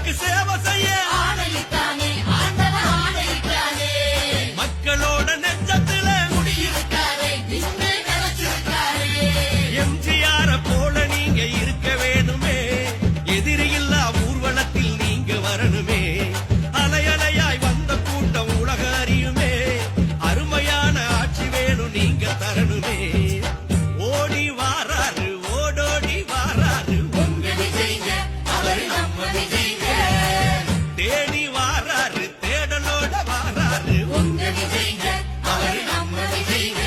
மக்களுக்கு சேவை செய்ய ஆணையிட்டானே ஆண்டவன் ஆணையிட்டானே. மக்களோட நெஞ்சத்துல குடியிருக்காரே நின்று நினைச்சிருக்காரே. எம்ஜிஆர போல நீங்க இருக்க வேணுமே, எதிரியில்லா ஊர்வலத்தில் நீங்க வரணுமே. அலையலையாய் வந்த கூட்டம் உலக அறியுமே, அருமையான ஆட்சி வேணும் நீங்க தரணுமே. ஓடி வாராரு ஓடோடி வாராரு உங்க விஜய்ங்க அவர் நம்ம விஜய்ங்க. தேடி வாராரு தேடலோட வாராரு உங்க விஜய்ங்க அவர் நம்ம விஜய்ங்க.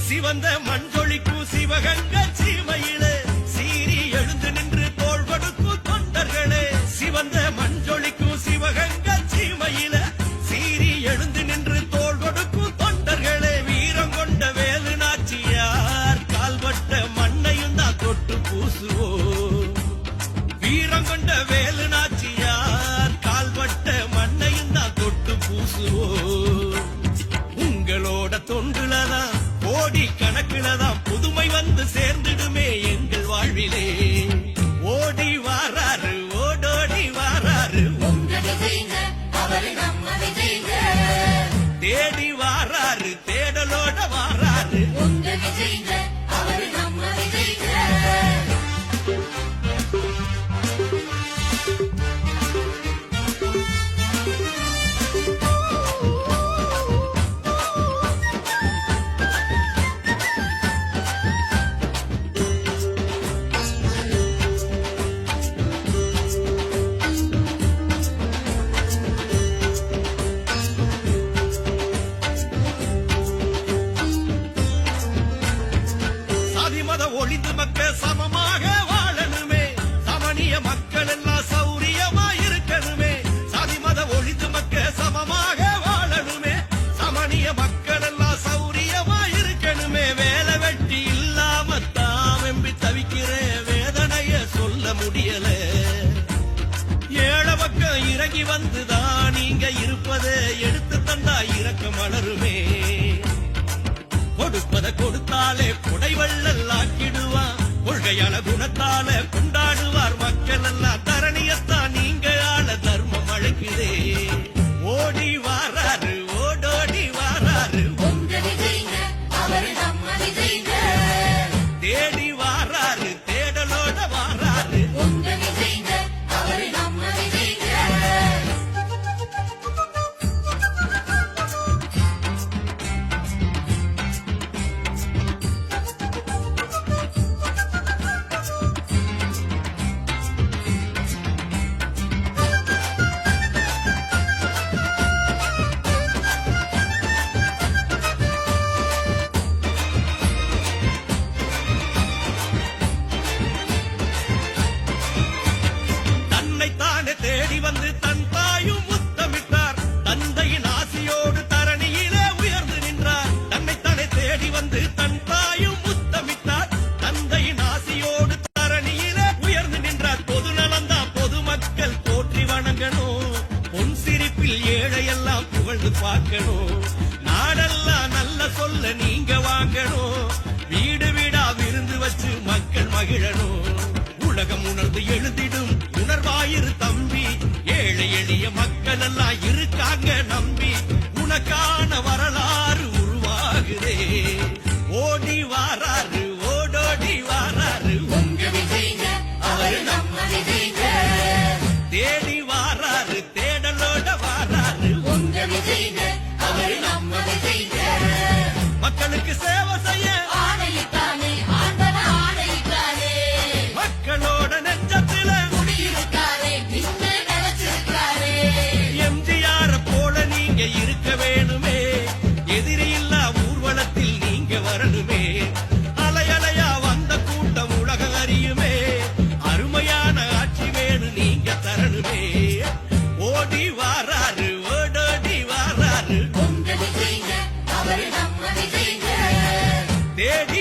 சிவந்த மஞ்சொழிக்கும் சிவகங்க சீமையிலே சீறி எழுந்து நின்று தோள் கொடுக்கும் தொண்டர்களே. சிவந்த மஞ்சொழிக்கும் சிவகங்க சீமையிலே சீறி எழுந்து நின்று தோள் கொடுக்கும் தொண்டர்களே. வீரம் கொண்ட வேலு நாச்சியார் கால்பட்ட மண்ணையும் தான் தொட்டு பூசுவோம். வீரம் கொண்ட வேலு நாச்சியார் கால்பட்ட மண்ணையும் தான் தொட்டு பூசுவோம். உங்களோட தொண்டுலதான் கோடி கணக்கிலதான் புதுமை வந்து சேர்ந்திடுமே எங்கள் வாழ்விலே. ஓடி வாராரு ஓடோடி வாராரு உங்க விஜய்ங்க அவர் நம்ம விஜய்ங்க. தேடி வாராரு தேடலோட வாராரு உங்க விஜய்ங்க அவர் நம்ம விஜய்ங்க. சாதி மத ஒழிந்து மக்கள் சமமாக வாழணுமே, சமணிய மக்கள் எல்லாம் சௌரியமா இருக்கணுமே. சாதி மத ஒழிந்து மக்கள் சமமாக வாழணுமே, சமணிய மக்கள் எல்லாம் சௌரியமா இருக்கணுமே. வேலை வெட்டி இல்லாம தான் வெம்பி தவிக்கிற வேதனைய சொல்ல முடியல. ஏழை பக்கம் இறங்கி வந்துதான் நீங்க இருப்பதை எடுத்து தந்தா இறக்க மலருமே. கொடுப்பத கொடுத்தாலே புடைவள்ளல் ஆக்கிடுவான், கொள்கையான குணத்தால கொண்டாடுவார் மக்கள் எல்லாம். தரணியத்தான் நீங்க ஆள தர்மம் அழைக்குதே. ஓடி வாராரு ஓடோடி வாராரு உங்க விஜய்ங்க அவர் நம்ம விஜய்ங்க. தேடி வாராரு தேடலோட வாராரு உங்க விஜய்ங்க அவர் நம்ம விஜய்ங்க. தன்னைத்தானே தேடி வந்து தன் தாயும் முத்தமிட்டார், தந்தையின் ஆசியோடு தரணியிலே உயர்ந்து நின்றார். தன்னைத்தானே தேடி வந்து தன் தாயும் முத்தமிட்டார், தந்தையின் ஆசியோடு தரணியிலே உயர்ந்து நின்றார். பொது நலந்தான் பொதுமக்கள் போற்றி வணங்கணும், பொன் சிரிப்பில் ஏழையெல்லாம் புகழ்ந்து பார்க்கணும். நாடெல்லாம் நல்ல சொல்ல நீங்க வாங்கணும், வீடு வீடா விருந்து வச்சு மக்கள் மகிழணும். உலகம் உணர்ந்து எழுதிடும் உணர்வாயிரு தம்பி, ஏழை எளிய மக்கள் எல்லாம் இருக்காங்க நம்பி. உனக்கான வரலாறு உருவாகுதே. ஓடி வாராரு ஓடோடி வாராரு உங்க விஜய்ங்க அவர் நம்ம விஜய்ங்க. தேடி வாராரு தேடலோட வாராரு உங்க விஜய்ங்க அவர் நம்ம விஜய்ங்க. மக்களுக்கு சேவை செய்ய ஆணையிட்டானே ஆண்டவன் ஆணையிட்டானே. மக்களோட நெஞ்சத்துல குடியிருக்காரே நின்று நினைச்சிருக்காரே. எம்ஜிஆர போல நீங்க இருக்க வேணுமே, எதிரியில்லா ஊர்வலத்தில் நீங்க வரணுமே. அலையலையா வந்த கூட்டம் உலக அறியுமே, அருமையான ஆட்சி வேணும் நீங்க தரணுமே. ஓடி வாராரு தேடி